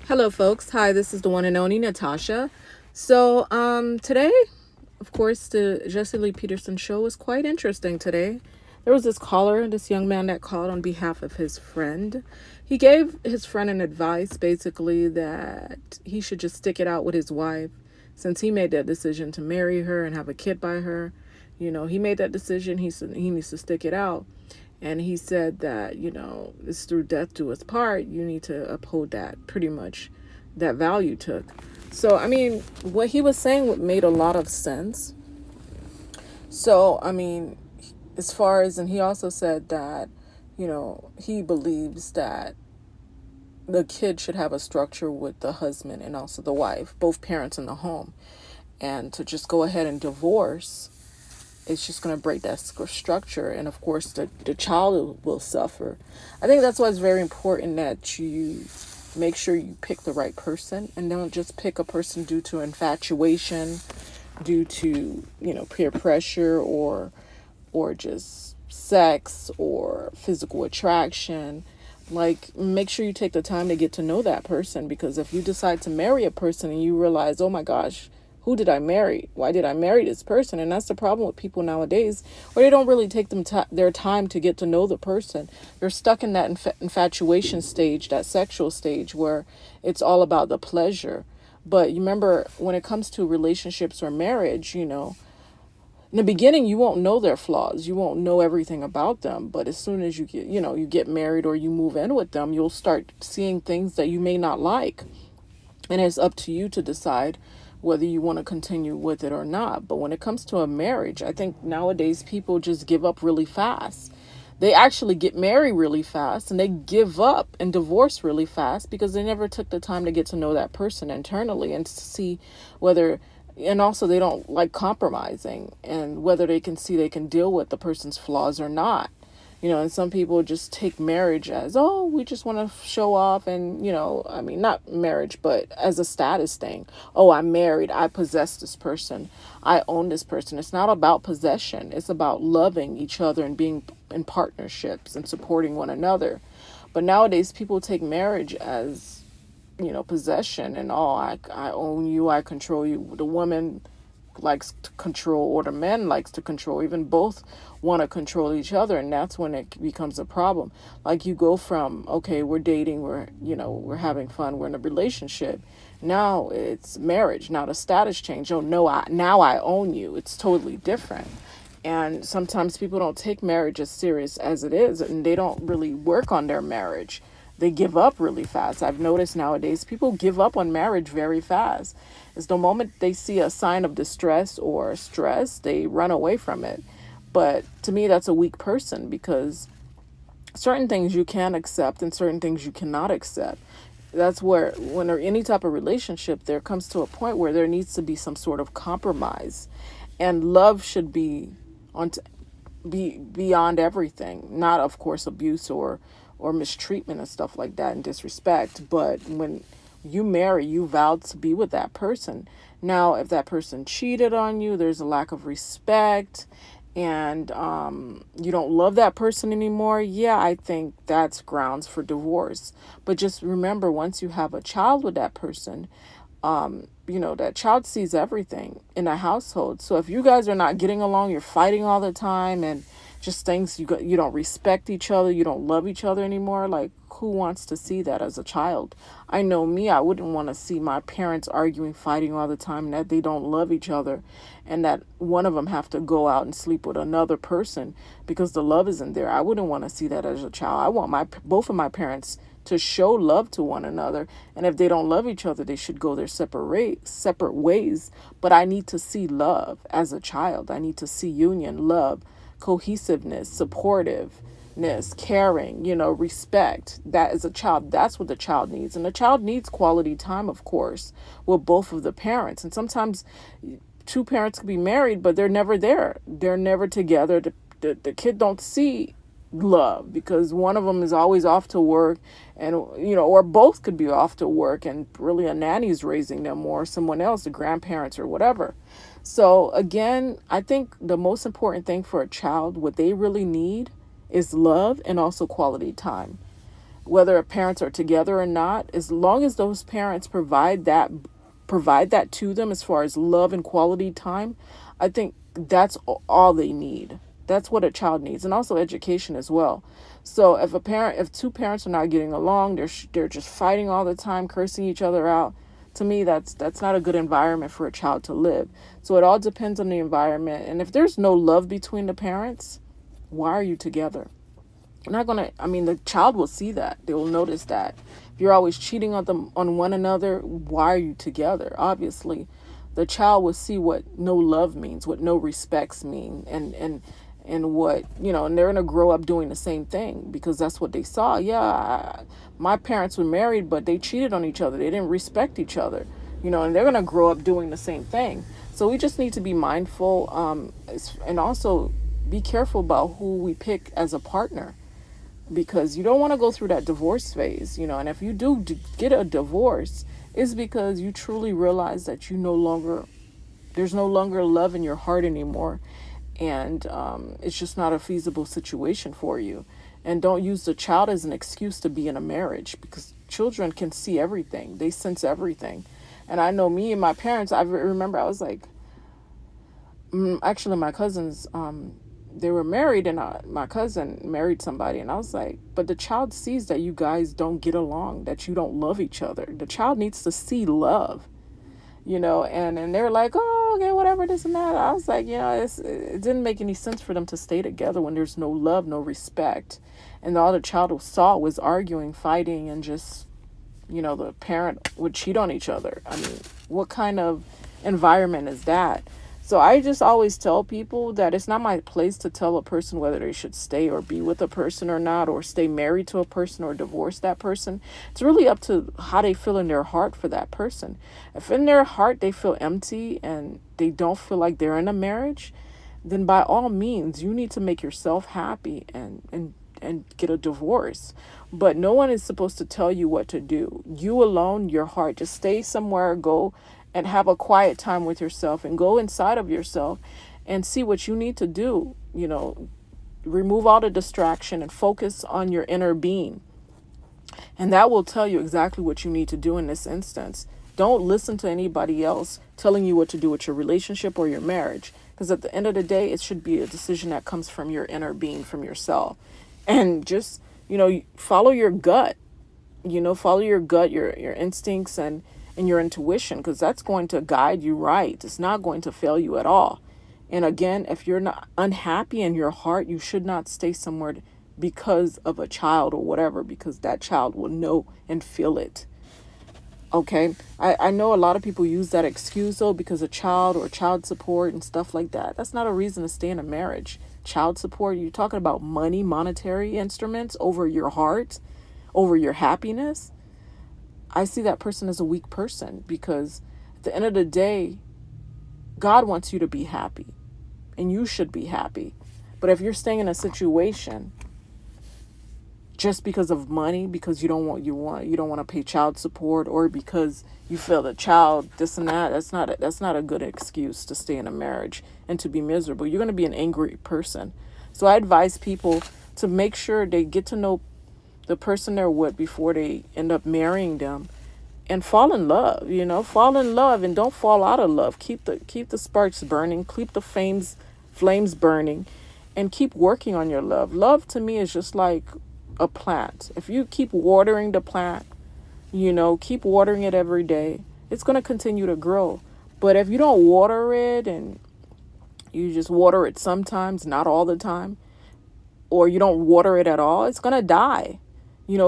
Hello, folks. Hi, this is the one and only Natasha. Today, of course, the Jesse Lee Peterson show was quite interesting today. There was this young man that called on behalf of his friend. He gave his friend an advice, basically, that he should just stick it out with his wife since he made that decision to marry her and have a kid by her. He made that decision. He needs to stick it out. And he said that, it's through death do us part. You need to uphold that, pretty much, that value took. So, I mean, what he was saying made a lot of sense. So, I mean, as far as, and he also said that, he believes that the kid should have a structure with the husband and also the wife, both parents in the home. And to just go ahead and divorce, it's just going to break that structure. And of course, the child will suffer. I think that's why it's very important that you make sure you pick the right person and don't just pick a person due to infatuation, due to, peer pressure or just sex or physical attraction. Like, make sure you take the time to get to know that person, because if you decide to marry a person and you realize, oh my gosh, who did I marry? Why did I marry this person? And that's the problem with people nowadays, where they don't really take their time to get to know the person. They're stuck in that infatuation stage, that sexual stage, where it's all about the pleasure. But you remember, when it comes to relationships or marriage, in the beginning, you won't know their flaws. You won't know everything about them. But as soon as you get married or you move in with them, you'll start seeing things that you may not like. And it's up to you to decide whether you want to continue with it or not. But when it comes to a marriage, I think nowadays people just give up really fast. They actually get married really fast and they give up and divorce really fast because they never took the time to get to know that person internally and to see whether, and also they don't like compromising and whether they can see they can deal with the person's flaws or not. And some people just take marriage as, oh, we just want to show off. And, I mean, not marriage, but as a status thing. Oh, I'm married. I possess this person. I own this person. It's not about possession. It's about loving each other and being in partnerships and supporting one another. But nowadays, people take marriage as, possession and, oh, I own you. I control you. The woman likes to control, or the man likes to control. Even both want to control each other, and that's when it becomes a problem. Like, you go from, okay, we're dating, we're having fun, we're in a relationship. Now it's marriage. Now the status change. Oh no, now I own you. It's totally different. And sometimes people don't take marriage as serious as it is, and they don't really work on their marriage. They give up really fast. I've noticed nowadays people give up on marriage very fast. It's the moment they see a sign of distress or stress, they run away from it. But to me, that's a weak person, because certain things you can accept and certain things you cannot accept. That's where, when there any type of relationship, there comes to a point where there needs to be some sort of compromise, and love should be beyond everything. Not, of course, abuse or mistreatment and stuff like that and disrespect. But when you marry, you vowed to be with that person. Now, if that person cheated on you, there's a lack of respect, and you don't love that person anymore, yeah, I think that's grounds for divorce. But just remember, once you have a child with that person, that child sees everything in a household. So if you guys are not getting along, you're fighting all the time, and just things, you don't respect each other, you don't love each other anymore. Like, who wants to see that as a child? I know me, I wouldn't want to see my parents arguing, fighting all the time, and that they don't love each other, and that one of them have to go out and sleep with another person because the love isn't there. I wouldn't want to see that as a child. I want both of my parents to show love to one another, and if they don't love each other, they should go their separate ways. But I need to see love as a child. I need to see union, love, cohesiveness, supportiveness, caring, respect. That is a child. That's what the child needs. And the child needs quality time, of course, with both of the parents. And sometimes two parents could be married, but they're never there. They're never together. The kid don't see love because one of them is always off to work, and or both could be off to work, and really a nanny's raising them, or someone else, the grandparents or whatever. So again, I think the most important thing for a child, what they really need, is love and also quality time. whether parents are together or not, as long as those parents provide that to them as far as love and quality time, I think that's all they need. That's what a child needs, and also education as well. So if two parents are not getting along, they're just fighting all the time, cursing each other out. To me, that's not a good environment for a child to live. So it all depends on the environment, and if there's no love between the parents, why are you together? Not gonna, I mean, the child will see that. They will notice that. If you're always cheating on one another, why are you together? Obviously, the child will see what no love means, what no respects mean, and what, and they're gonna grow up doing the same thing because that's what they saw. Yeah, my parents were married, but they cheated on each other. They didn't respect each other, and they're gonna grow up doing the same thing. So we just need to be mindful, and also be careful about who we pick as a partner, because you don't want to go through that divorce phase, and if you do get a divorce, it's because you truly realize that there's no longer love in your heart anymore, and it's just not a feasible situation for you. And don't use the child as an excuse to be in a marriage, because children can see everything, they sense everything. And I know me and my parents, I remember I was like, actually my cousins, they were married, and my cousin married somebody, and I was like, but the child sees that you guys don't get along, that you don't love each other. The child needs to see love, and they're like, oh, okay, whatever, this and that. I was like, it didn't make any sense for them to stay together when there's no love, no respect, and all the child saw was arguing, fighting, and just, the parent would cheat on each other. I mean, what kind of environment is that? So I just always tell people that it's not my place to tell a person whether they should stay or be with a person or not, or stay married to a person or divorce that person. It's really up to how they feel in their heart for that person. If in their heart they feel empty and they don't feel like they're in a marriage, then by all means, you need to make yourself happy and get a divorce. But no one is supposed to tell you what to do. You alone, your heart, just stay somewhere, go and have a quiet time with yourself, and go inside of yourself and see what you need to do. Remove all the distraction and focus on your inner being. And that will tell you exactly what you need to do in this instance. Don't listen to anybody else telling you what to do with your relationship or your marriage, because at the end of the day, it should be a decision that comes from your inner being, from yourself. And just, follow your gut, follow your gut, your instincts, and your intuition, because that's going to guide you right. It's not going to fail you at all. And again, if you're not unhappy in your heart, you should not stay somewhere because of a child or whatever, because that child will know and feel it. Okay, I know a lot of people use that excuse, though, because of child or child support and stuff like that. That's not a reason to stay in a marriage. Child support, you're talking about money, monetary instruments over your heart, over your happiness. I see that person as a weak person, because at the end of the day, God wants you to be happy, and you should be happy. But if you're staying in a situation just because of money, because you don't want to pay child support, or because you feel the child this and that, that's not a good excuse to stay in a marriage and to be miserable. You're going to be an angry person. So I advise people to make sure they get to know the person they're with before they end up marrying them, and fall in love. Fall in love, and don't fall out of love. Keep the sparks burning, keep the flames burning, and keep working on your love. Love to me is just like a plant. If you keep watering the plant, keep watering it every day, it's going to continue to grow. But if you don't water it, and you just water it sometimes, not all the time, or you don't water it at all, it's going to die,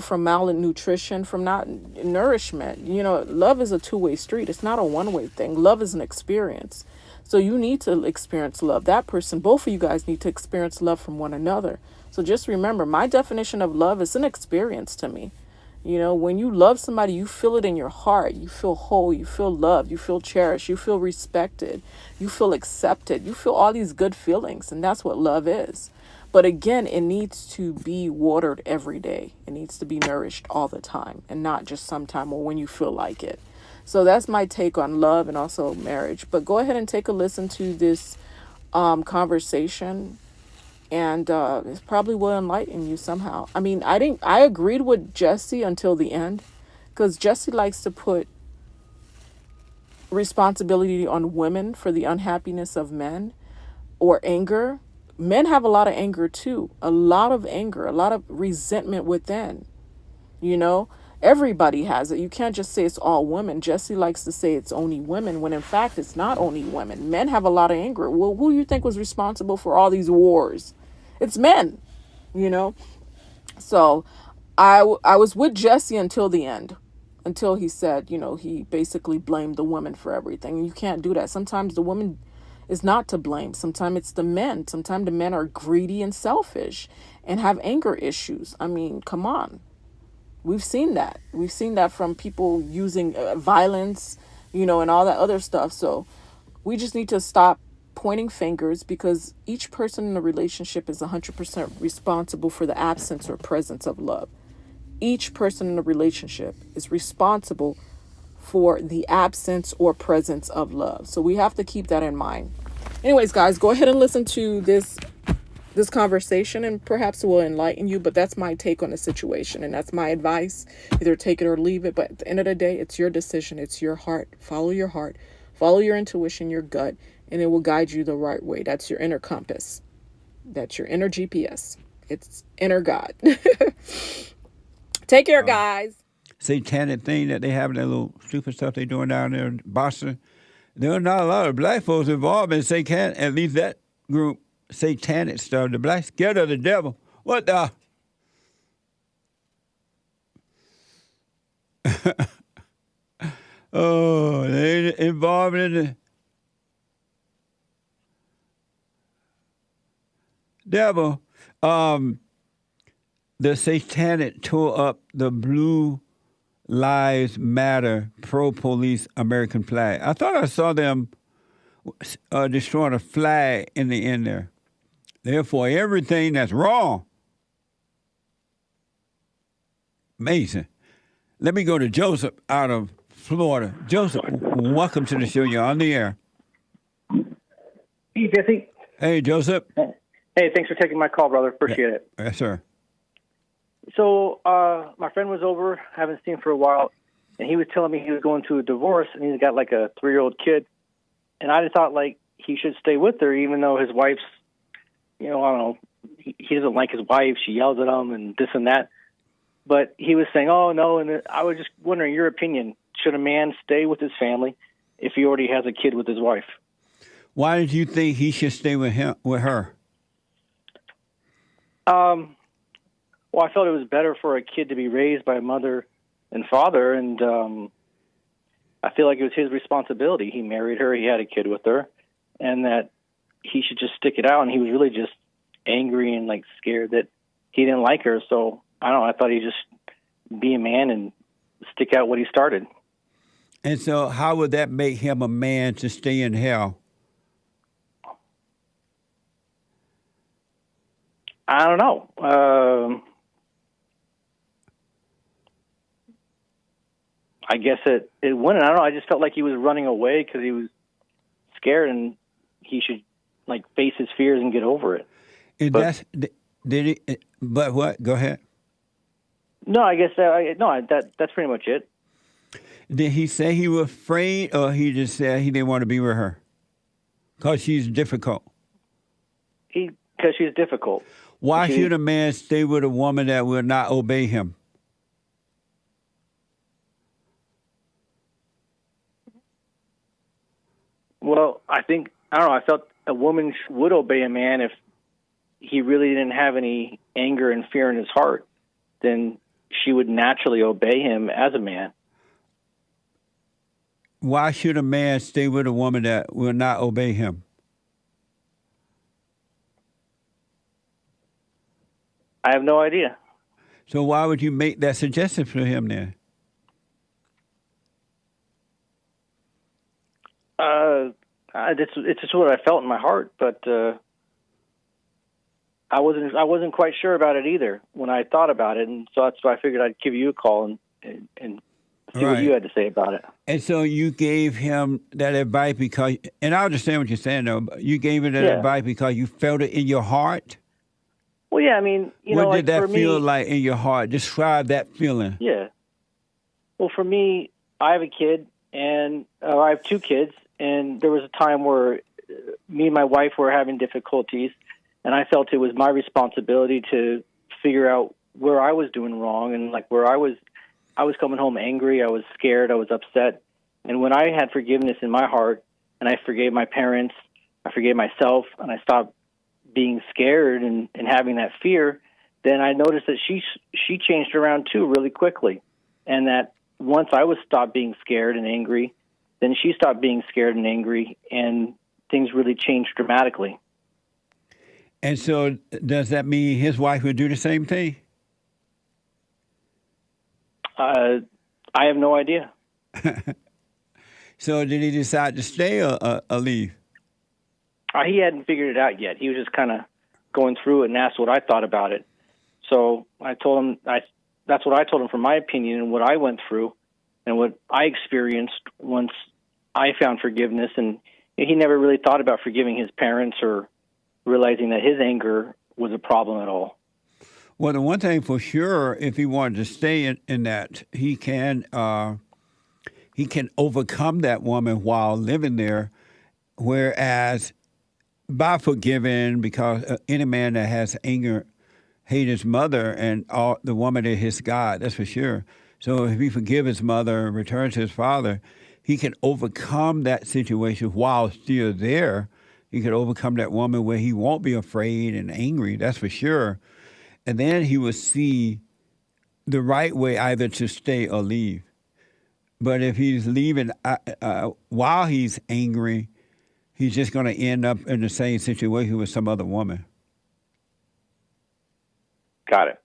from malnutrition, from not nourishment. Love is a two-way street. It's not a one-way thing. Love is an experience. So you need to experience love. That person, both of you guys need to experience love from one another. So just remember, my definition of love is an experience to me. When you love somebody, you feel it in your heart. You feel whole. You feel loved. You feel cherished. You feel respected. You feel accepted. You feel all these good feelings. And that's what love is. But again, it needs to be watered every day. It needs to be nourished all the time, and not just sometime or when you feel like it. So that's my take on love and also marriage. But go ahead and take a listen to this conversation, and it probably will enlighten you somehow. I mean, I agreed with Jesse until the end, because Jesse likes to put responsibility on women for the unhappiness of men or anger. Men have a lot of anger too, a lot of anger, a lot of resentment within. You know, everybody has it. You can't just say it's all women. Jesse likes to say it's only women when in fact it's not only women. Men have a lot of anger. Well, who you think was responsible for all these wars? It's men, you know? So I was with Jesse until the end, until he said, he basically blamed the woman for everything. And you can't do that. Sometimes the woman is not to blame. Sometimes it's the men. Sometimes the men are greedy and selfish and have anger issues. I mean, come on. We've seen that. We've seen that from people using violence, and all that other stuff. So we just need to stop pointing fingers, because each person in a relationship is 100% responsible for the absence or presence of love. Each person in a relationship is responsible for the absence or presence of love. So we have to keep that in mind. Anyways, guys, go ahead and listen to this conversation, and perhaps it will enlighten you. But that's my take on the situation, and that's my advice. Either take it or leave it. But at the end of the day, it's your decision. It's your heart. Follow your heart. Follow your intuition, your gut, and it will guide you the right way. That's your inner compass. That's your inner GPS. It's inner God. Take care, guys. Satanic thing that they have, that little stupid stuff they doing down there in Boston. There are not a lot of black folks involved in satanic, at least that group, satanic stuff. The black scared of the devil. What the? Oh, they ain't involved in the devil. The satanic tore up the Blue Lives Matter pro-police American flag. I thought I saw them destroying a flag in the end there. Therefore, everything that's wrong. Amazing. Let me go to Joseph out of Florida. Joseph, welcome to the show. You're on the air. Hey, Jesse. Hey, Joseph. Hey, thanks for taking my call, brother. Appreciate it. Yes, sir. So my friend was over, haven't seen for a while, and he was telling me he was going through a divorce, and he's got like a 3-year-old kid. And I just thought like he should stay with her, even though his wife's, I don't know, he doesn't like his wife. She yells at him and this and that. But he was saying, oh, no, and I was just wondering your opinion. Should a man stay with his family if he already has a kid with his wife? Why did you think he should stay with her? Well, I felt it was better for a kid to be raised by a mother and father, and I feel like it was his responsibility. He married her, he had a kid with her, and that he should just stick it out. And he was really just angry and like scared that he didn't like her. So I don't know. I thought he'd just be a man and stick out what he started. And so, how would that make him a man to stay in hell? I don't know. I guess it wouldn't. I don't know. I just felt like he was running away because he was scared, and he should like face his fears and get over it. But what? Go ahead. No, I guess that's pretty much it. Did he say he was afraid, or he just said he didn't want to be with her because she's difficult? Because she's difficult. Why should a man stay with a woman that will not obey him? Well, I don't know. I felt a woman would obey a man if he really didn't have any anger and fear in his heart. Then she would naturally obey him as a man. Why should a man stay with a woman that will not obey him? I have no idea. So why would you make that suggestion for him then? It's just what I felt in my heart, but I wasn't quite sure about it either when I thought about it, and so that's why I figured I'd give you a call and see what you had to say about it. And so you gave him that advice because, and I understand what you're saying though, but you gave him that advice because you felt it in your heart? Well, yeah, I mean, What like did that for feel me, like in your heart? Describe that feeling. yeah. Well, for me, I have a kid, and I have two kids, and there was a time where me and my wife were having difficulties, and I felt it was my responsibility to figure out where I was doing wrong, and like where I was coming home angry, I was scared, I was upset, and when I had forgiveness in my heart, and I forgave my parents, I forgave myself, and I stopped being scared and having that fear, then I noticed that she changed around too really quickly, and that once I was stopped being scared and angry, then she stopped being scared and angry, and things really changed dramatically. And so, does that mean his wife would do the same thing? I have no idea. So, did he decide to stay or leave? He hadn't figured it out yet. He was just kind of going through it and asked what I thought about it. So I told him that's what I told him from my opinion and what I went through and what I experienced once I found forgiveness. And he never really thought about forgiving his parents or realizing that his anger was a problem at all. Well, the one thing for sure, if he wanted to stay in that, he can overcome that woman while living there, whereas by forgiving, because any man that has anger hate his mother, and all the woman is his God, that's for sure. So if he forgive his mother and return to his father, he can overcome that situation while still there. He can overcome that woman where he won't be afraid and angry, that's for sure. And then he will see the right way either to stay or leave. But if he's leaving while he's angry, he's just going to end up in the same situation with some other woman. Got it.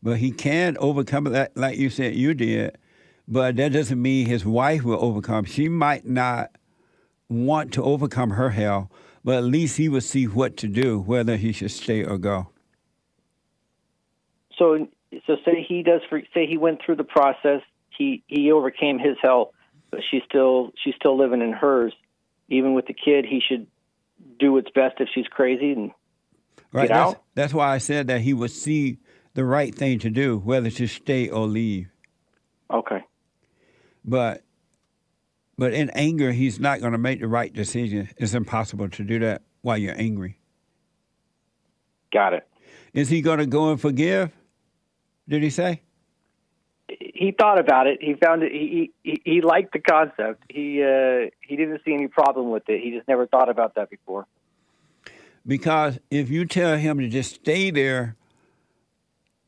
But he can overcome that, like you said you did. But that doesn't mean his wife will overcome. She might not want to overcome her hell, but at least he will see what to do, whether he should stay or go. So say he went through the process. He overcame his hell, but she's still living in hers. Even with the kid, he should do what's best if she's crazy and right. get out. That's why I said that he would see the right thing to do, whether to stay or leave. Okay. But in anger, he's not going to make the right decision. It's impossible to do that while you're angry. Got it. Is he going to go and forgive? Did he say? He thought about it. He found it. He liked the concept. He didn't see any problem with it. He just never thought about that before. Because if you tell him to just stay there,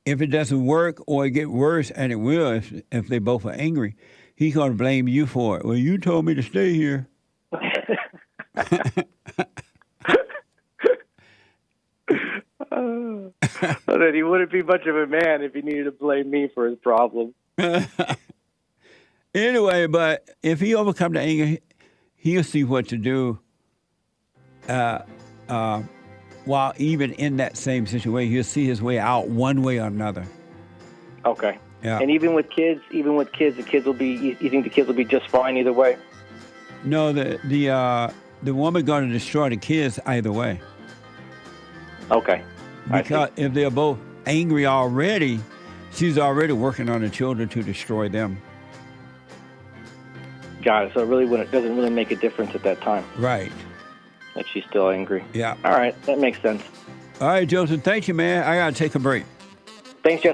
if it doesn't work or it get worse, and it will if they both are angry, he's going to blame you for it. Well, you told me to stay here. So that he wouldn't be much of a man if he needed to blame me for his problem. Anyway, but if he overcome the anger, he'll see what to do. While even in that same situation, he'll see his way out one way or another. Okay. Yeah. And even with kids, the kids will be. You think the kids will be just fine either way? No, the woman going to destroy the kids either way. Okay. Because if they're both angry already, she's already working on the children to destroy them. Got it. So it doesn't really make a difference at that time. Right. That she's still angry. Yeah. All right. That makes sense. All right, Joseph. Thank you, man. I got to take a break. Thanks, Jesse.